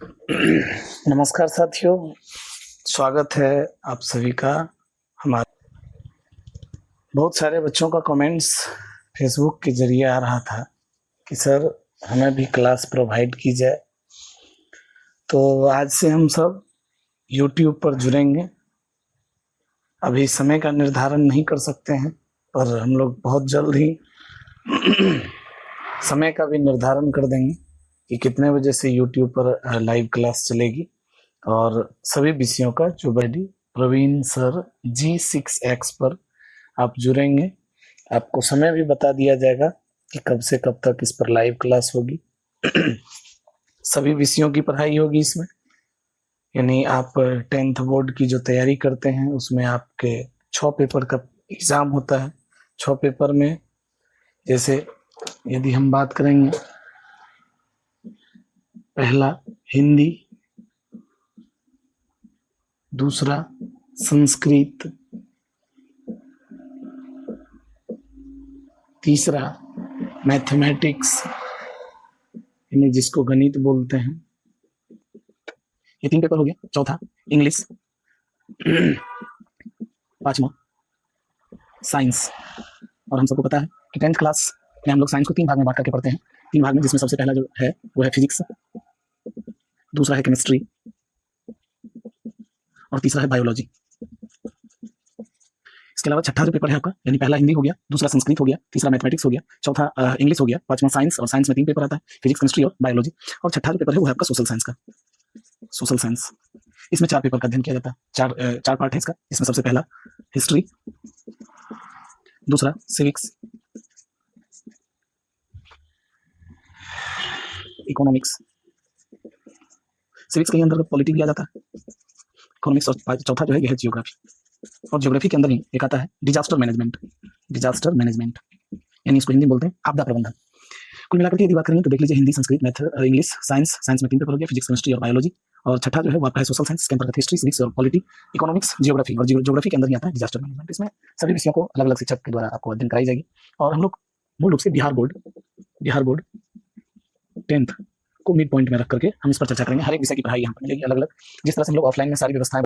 नमस्कार साथियों, स्वागत है आप सभी का। हमारे बहुत सारे बच्चों का कमेंट्स फेसबुक के जरिए आ रहा था कि सर हमें भी क्लास प्रोवाइड की जाए। तो आज से हम सब यूट्यूब पर जुड़ेंगे। अभी समय का निर्धारण नहीं कर सकते हैं, पर हम लोग बहुत जल्द ही समय का भी निर्धारण कर देंगे कि कितने बजे से यूट्यूब पर लाइव क्लास चलेगी। और सभी विषयों का जो बड़ी प्रवीण सर G6X पर आप जुड़ेंगे। आपको समय भी बता दिया जाएगा कि कब से कब तक इस पर लाइव क्लास होगी। सभी विषयों की पढ़ाई होगी इसमें, यानी आप 10th बोर्ड की जो तैयारी करते हैं उसमें आपके 6 पेपर का एग्जाम होता है। 6 पेपर में जैसे यदि हम बात करेंगे, पहला हिंदी, दूसरा संस्कृत, तीसरा मैथमेटिक्स यानी जिसको गणित बोलते हैं, ये 3 पेपर हो गया। चौथा इंग्लिश, पांचवा साइंस। और हम सबको पता है कि 10th क्लास में हम लोग साइंस को 3 भाग में बांट करके पढ़ते हैं। 3 भाग में, जिसमें सबसे पहला जो है वो है फिजिक्स, दूसरा है केमिस्ट्री और तीसरा है बायोलॉजी। इसके अलावा छठा जो पेपर है आपका, यानी पहला हिंदी हो गया, दूसरा संस्कृत हो गया, तीसरा मैथमेटिक्स हो गया, चौथा इंग्लिश हो गया, पांचवा साइंस। और साइंस में 3 पेपर आता है, फिजिक्स, केमिस्ट्री और बायोलॉजी। और छठा जो पेपर है वो है आपका सोशल साइंस का। सोशल साइंस, इसमें 4 पेपर का अध्ययन किया जाता है। चार पार्ट है इसका। इसमें सबसे पहला हिस्ट्री, दूसरा सिविक्स, इकोनॉमिक्स, सिविक्स के अंतर्गत पॉलिटी भी आ जाता है, इकोनॉमिक्स, और चौथा जो है यह है जियोग्राफी। और जियोग्राफी के अंदर ही एक आता है डिजास्टर मैनेजमेंट। डिजास्टर मैनेजमेंट यानी इसको हिंदी में बोलते हैं आपदा प्रबंधन। कुल मिलाकर के यदि बात करेंगे तो देख लीजिए, Hindi, Sanskrit, math, English, science. Science में 3 पेपर हो गया, फिजिक्स, केमिस्ट्री और बायोलॉजी। और छठा जो है वो आपका है सोशल साइंस। इसके अंतर्गत हिस्ट्री, सिविक्स और पॉलिटी, इकोनॉमिक्स, जियोग्राफी। और जियोग्राफी के अंदर ही आता है डिजास्टर मैनेजमेंट। इसमें सभी विषयों को अलग अलग शिक्षक के द्वारा आपको अध्ययन कराई जाएगी। और हम लोग मूल रूप से बिहार बोर्ड 10th को मिड पॉइंट में रख करके हम इस पर चर्चा करेंगे। हर एक विषय की पढ़ाई यहाँ पर मिलेगी अलग अलग। जिस तरह से हम लोग ऑफलाइन में सारी व्यवस्थाएं